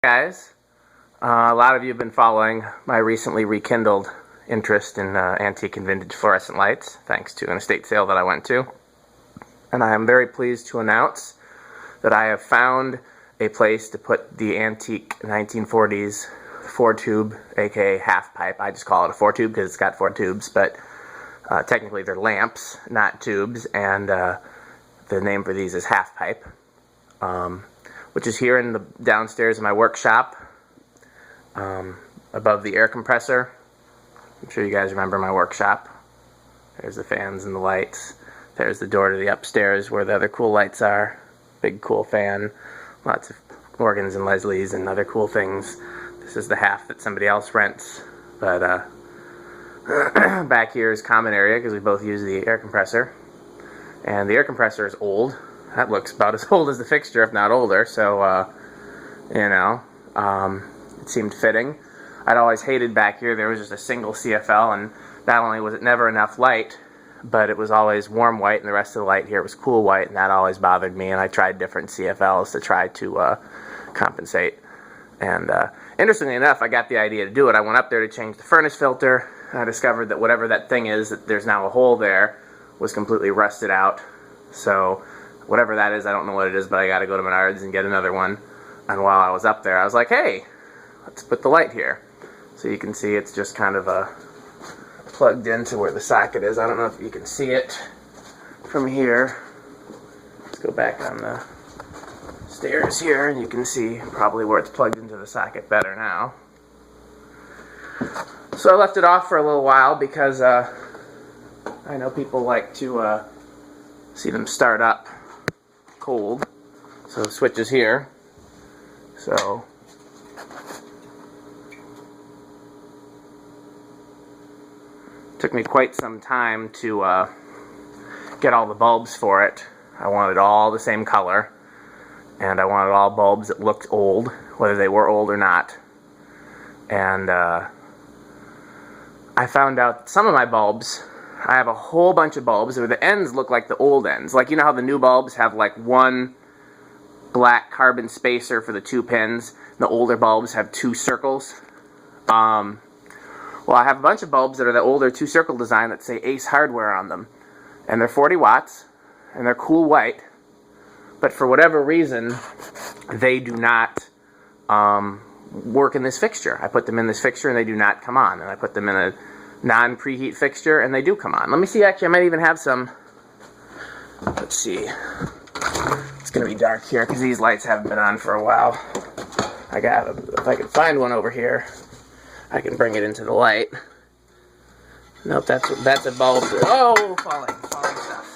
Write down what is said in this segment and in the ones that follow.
Guys, a lot of you have been following my recently rekindled interest in antique and vintage fluorescent lights, thanks to an estate sale that I went to. And I am very pleased to announce that I have found a place to put the antique 1940s 4-tube, aka half pipe. I just call it a 4-tube because it's got 4 tubes, but technically they're lamps, not tubes, and the name for these is half pipe. Which is here in the downstairs in my workshop, above the air compressor. I'm sure you guys remember my workshop. There's the fans and the lights. There's the door to the upstairs where the other cool lights are. Big cool fan. Lots of Morgans and Leslies and other cool things. This is the half that somebody else rents. But back here is common area because we both use the air compressor. And the air compressor is old. That looks about as old as the fixture, if not older, so, it seemed fitting. I'd always hated back here, there was just a single CFL, and not only was it never enough light, but it was always warm white, and the rest of the light here was cool white, and that always bothered me, and I tried different CFLs to try to compensate. And interestingly enough, I got the idea to do it. I went up there to change the furnace filter, and I discovered that whatever that thing is, that there's now a hole there, was completely rusted out. So whatever that is, I don't know what it is, but I got to go to Menards and get another one. And while I was up there, I was like, hey, let's put the light here. So you can see it's just kind of plugged into where the socket is. I don't know if you can see it from here. Let's go back on the stairs here, and you can see probably where it's plugged into the socket better now. So I left it off for a little while because I know people like to see them start up cold. So the switch is here. So it took me quite some time to get all the bulbs for it. I wanted all the same color, and I wanted all bulbs that looked old, whether they were old or not. And I found out that some of my bulbs, I have a whole bunch of bulbs where the ends look like the old ends. Like, you know how the new bulbs have like one black carbon spacer for the 2 pins, and the older bulbs have 2 circles? Well, I have a bunch of bulbs that are the older 2-circle design that say Ace Hardware on them. And they're 40 watts, and they're cool white. But for whatever reason, they do not work in this fixture. I put them in this fixture and they do not come on. And I put them in a non-preheat fixture and they do come on. Let me see, actually, I might even have some. Let's see. It's going to be dark here because these lights haven't been on for a while. If I can find one over here, I can bring it into the light. Nope, that's a bulb. Oh, falling stuff.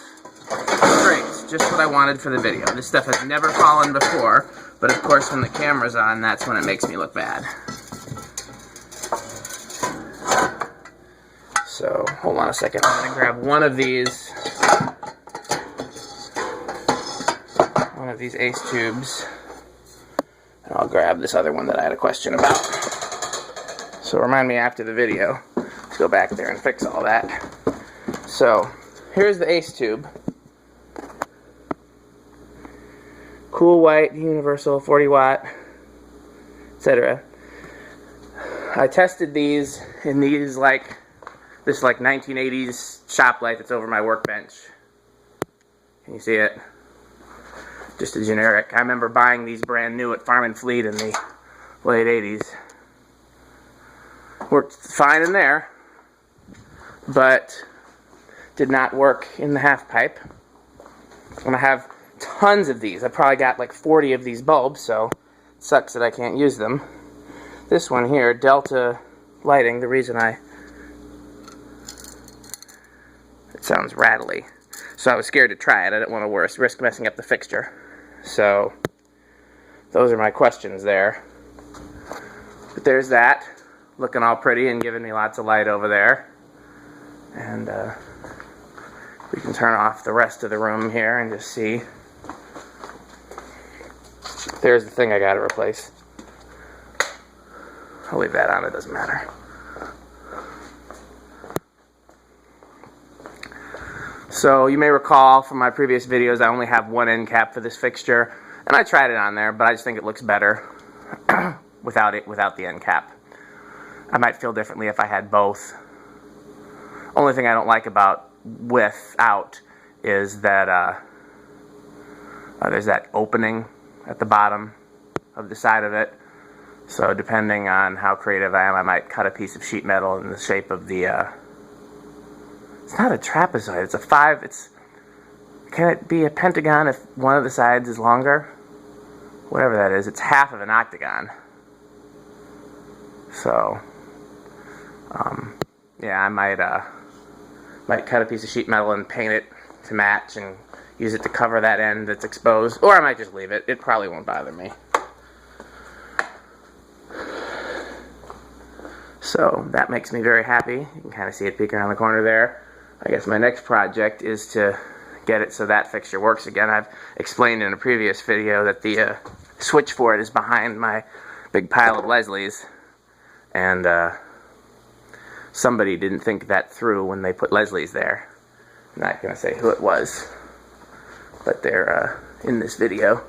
Great, just what I wanted for the video. This stuff has never fallen before, but of course when the camera's on, that's when it makes me look bad. So, hold on a second. I'm going to grab one of these Ace tubes, and I'll grab this other one that I had a question about. So remind me after the video to go back there and fix all that. So, here's the Ace tube. Cool white, universal, 40 watt, etc. I tested these in these this 1980s shop light that's over my workbench. Can you see it? Just a generic. I remember buying these brand new at Farm and Fleet in the late 80s. Worked fine in there, but did not work in the half pipe. And I have tons of these. I probably got like 40 of these bulbs, so it sucks that I can't use them. This one here, Delta Lighting, the reason it sounds rattly. So I was scared to try it. I didn't want to risk messing up the fixture. So those are my questions there. But there's that, looking all pretty and giving me lots of light over there. And we can turn off the rest of the room here and just see. There's the thing I gotta replace. I'll leave that on, it doesn't matter. So you may recall from my previous videos I only have one end cap for this fixture, and I tried it on there, but I just think it looks better. without the end cap. I might feel differently if I had both. Only thing I don't like about without is that there's that opening at the bottom of the side of it. So depending on how creative I am, I might cut a piece of sheet metal in the shape of the it's not a trapezoid, it's a 5. Can it be a pentagon if one of the sides is longer? Whatever that is, it's half of an octagon. So yeah, I might cut a piece of sheet metal and paint it to match and use it to cover that end that's exposed, or I might just leave it. It probably won't bother me. So that makes me very happy. You can kind of see it peeking around the corner there. I guess my next project is to get it so that fixture works again. I've explained in a previous video that the switch for it is behind my big pile of Leslie's, and somebody didn't think that through when they put Leslie's there. I'm not going to say who it was, but they're in this video.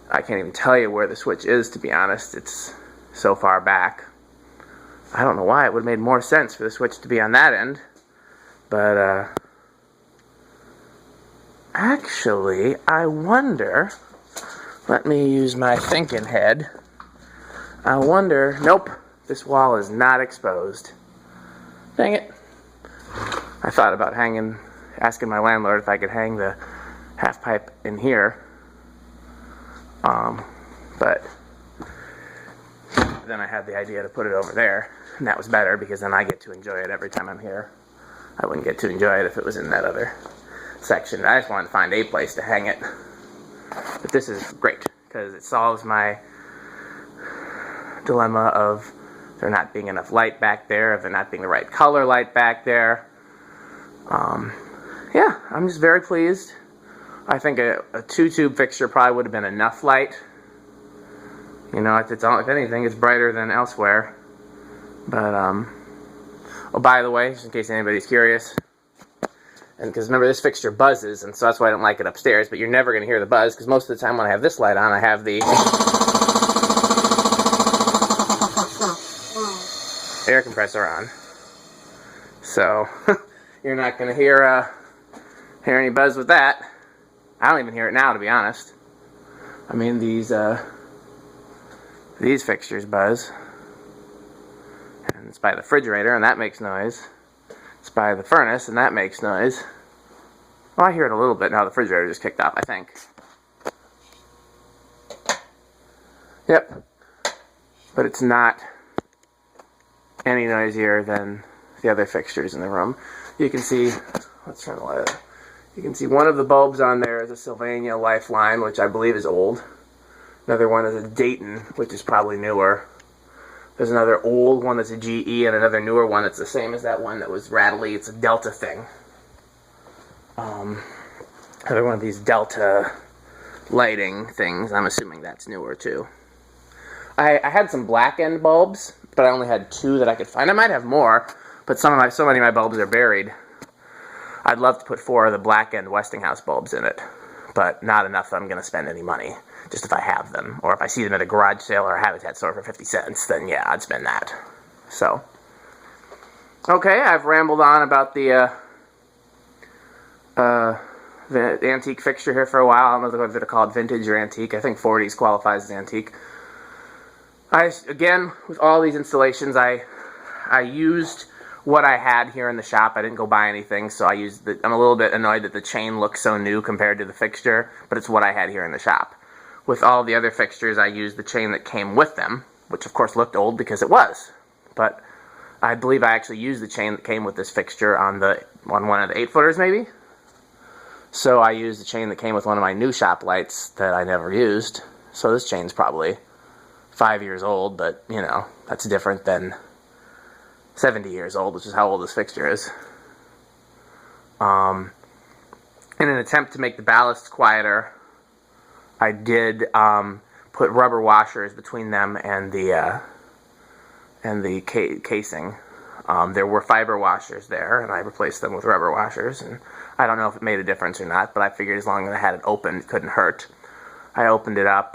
I can't even tell you where the switch is, to be honest. It's so far back. I don't know why. It would have made more sense for the switch to be on that end, but actually, I wonder, let me use my thinking head. I wonder, nope, this wall is not exposed. Dang it. I thought about asking my landlord if I could hang the half pipe in here, but then I had the idea to put it over there, and that was better because then I get to enjoy it every time I'm here. I wouldn't get to enjoy it if it was in that other section. I just wanted to find a place to hang it. But this is great because it solves my dilemma of there not being enough light back there, of there not being the right color light back there. Yeah, I'm just very pleased. I think a 2-tube fixture probably would have been enough light. You know, if anything, it's brighter than elsewhere. But, oh, by the way, just in case anybody's curious, and because remember, this fixture buzzes, and so that's why I don't like it upstairs, but you're never going to hear the buzz, because most of the time when I have this light on, I have the air compressor on. So, you're not going to hear any buzz with that. I don't even hear it now, to be honest. I mean, these fixtures buzz. And it's by the refrigerator, and that makes noise. It's by the furnace, and that makes noise. Well, I hear it a little bit now. The refrigerator just kicked off, I think. Yep. But it's not any noisier than the other fixtures in the room. You can see, let's turn the light up. You can see one of the bulbs on there is a Sylvania Lifeline, which I believe is old. Another one is a Dayton, which is probably newer. There's another old one that's a GE, and another newer one that's the same as that one that was rattly. It's a Delta thing. Another one of these Delta lighting things. I'm assuming that's newer too. I had some black end bulbs, but I only had 2 that I could find. I might have more, but so many of my bulbs are buried. I'd love to put 4 of the black end Westinghouse bulbs in it, but not enough that I'm going to spend any money. Just if I have them, or if I see them at a garage sale or a Habitat store for 50 cents, then yeah, I'd spend that. So, okay, I've rambled on about the antique fixture here for a while. I don't know if to call it vintage or antique. I think 40s qualifies as antique. Again, with all these installations, I used what I had here in the shop. I didn't go buy anything, so I'm a little bit annoyed that the chain looks so new compared to the fixture, but it's what I had here in the shop. With all the other fixtures, I used the chain that came with them, which of course looked old because it was. But I believe I actually used the chain that came with this fixture on one of the 8-footers maybe. So I used the chain that came with one of my new shop lights that I never used. So this chain's probably 5 years old, but you know, that's different than 70 years old, which is how old this fixture is. In an attempt to make the ballasts quieter, I did put rubber washers between them and the casing. There were fiber washers there, and I replaced them with rubber washers. And I don't know if it made a difference or not, but I figured as long as I had it open, it couldn't hurt. I opened it up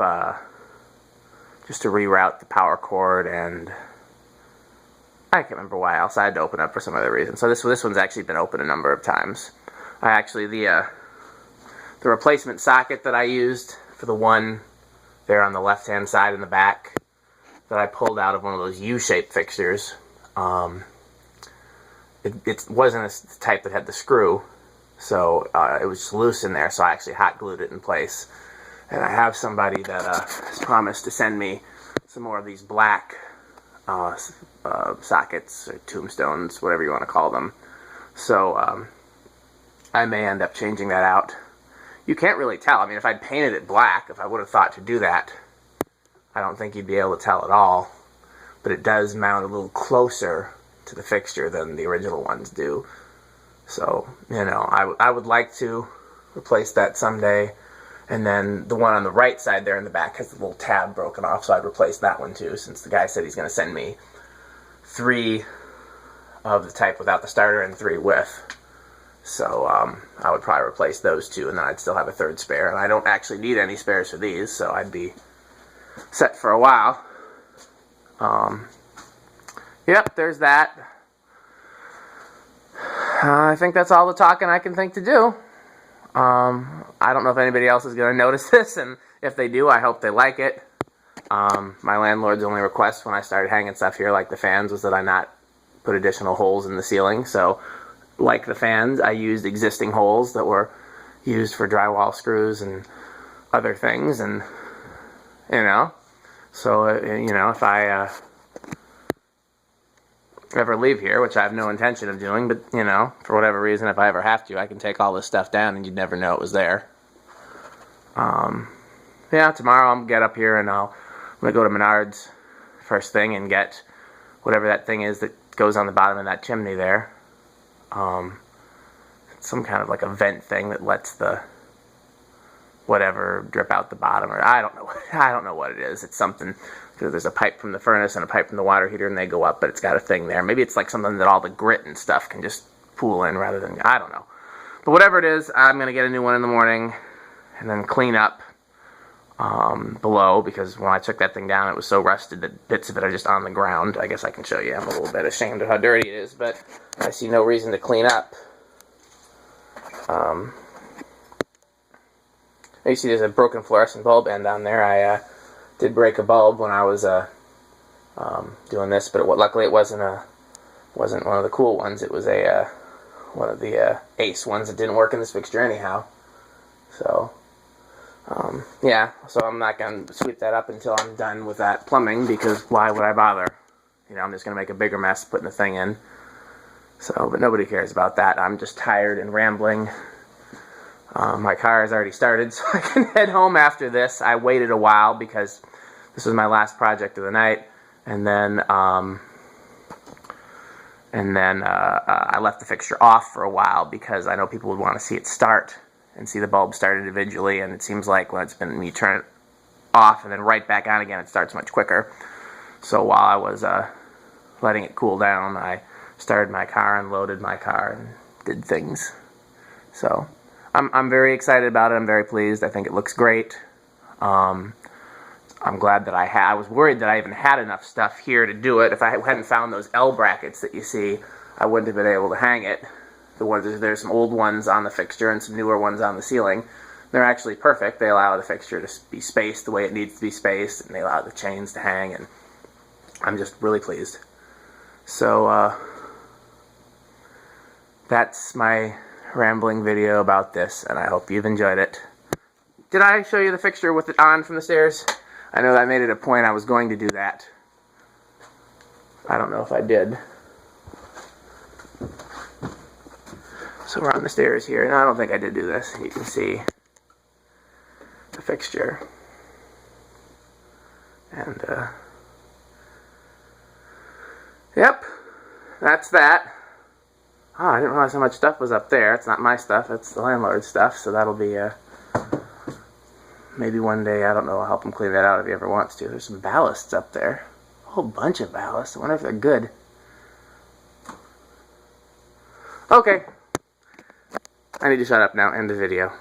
just to reroute the power cord, and I can't remember why else. I had to open up for some other reason. So this one's actually been open a number of times. The replacement socket that I used for the one there on the left-hand side in the back that I pulled out of one of those U-shaped fixtures, it wasn't a type that had the screw, so it was just loose in there, so I actually hot glued it in place. And I have somebody that has promised to send me some more of these black sockets or tombstones, whatever you want to call them. So I may end up changing that out. You can't really tell. I mean, if I'd painted it black, if I would have thought to do that, I don't think you'd be able to tell at all. But it does mount a little closer to the fixture than the original ones do. So, you know, I would like to replace that someday. And then the one on the right side there in the back has the little tab broken off, so I'd replace that one too, since the guy said he's going to send me 3 of the type without the starter and 3 with. So I would probably replace those 2, and then I'd still have a 3rd spare. And I don't actually need any spares for these, so I'd be set for a while. Yep, there's that. I think that's all the talking I can think to do. I don't know if anybody else is going to notice this, and if they do, I hope they like it. My landlord's only request when I started hanging stuff here, like the fans, was that I not put additional holes in the ceiling. So, like the fans, I used existing holes that were used for drywall screws and other things, and, you know, so, you know, if I ever leave here, which I have no intention of doing, but, you know, for whatever reason, if I ever have to, I can take all this stuff down and you'd never know it was there. Yeah, tomorrow I'll get up here and I'm going to go to Menards first thing and get whatever that thing is that goes on the bottom of that chimney there. It's some kind of like a vent thing that lets the whatever drip out the bottom, or I don't know what it is. It's something, because there's a pipe from the furnace and a pipe from the water heater and they go up, but it's got a thing there. Maybe it's like something that all the grit and stuff can just pool in rather than, I don't know. But whatever it is, I'm going to get a new one in the morning and then clean up below, because when I took that thing down it was so rusted that bits of it are just on the ground. I guess I can show you. I'm a little bit ashamed of how dirty it is, but I see no reason to clean up. You see there's a broken fluorescent bulb end on there. I did break a bulb when I was doing this, but luckily it wasn't one of the cool ones. It was one of the Ace ones that didn't work in this fixture anyhow. So yeah, so I'm not going to sweep that up until I'm done with that plumbing, because why would I bother? You know, I'm just going to make a bigger mess putting the thing in. So, but nobody cares about that. I'm just tired and rambling. My car has already started, so I can head home after this. I waited a while because this was my last project of the night, and then I left the fixture off for a while because I know people would want to see it start and see the bulb start individually, and it seems like when you turn it off and then right back on again, it starts much quicker. So while I was letting it cool down, I started my car and loaded my car and did things. So I'm very excited about it. I'm very pleased. I think it looks great. I'm glad that I was worried that I even had enough stuff here to do it. If I hadn't found those L brackets that you see, I wouldn't have been able to hang it. There's some old ones on the fixture and some newer ones on the ceiling. They're actually perfect. They allow the fixture to be spaced the way it needs to be spaced, and they allow the chains to hang, and I'm just really pleased. So that's my rambling video about this, and I hope you've enjoyed it. Did I show you the fixture with it on from the stairs? I know that I made it a point I was going to do that. I don't know if I did. So we're on the stairs here. No, I don't think I did do this. You can see the fixture. And, yep, that's that. Oh, I didn't realize how much stuff was up there. It's not my stuff, it's the landlord's stuff, so that'll be, maybe one day, I don't know, I'll help him clean that out if he ever wants to. There's some ballasts up there. A whole bunch of ballasts. I wonder if they're good. Okay. I need to shut up now. End the video.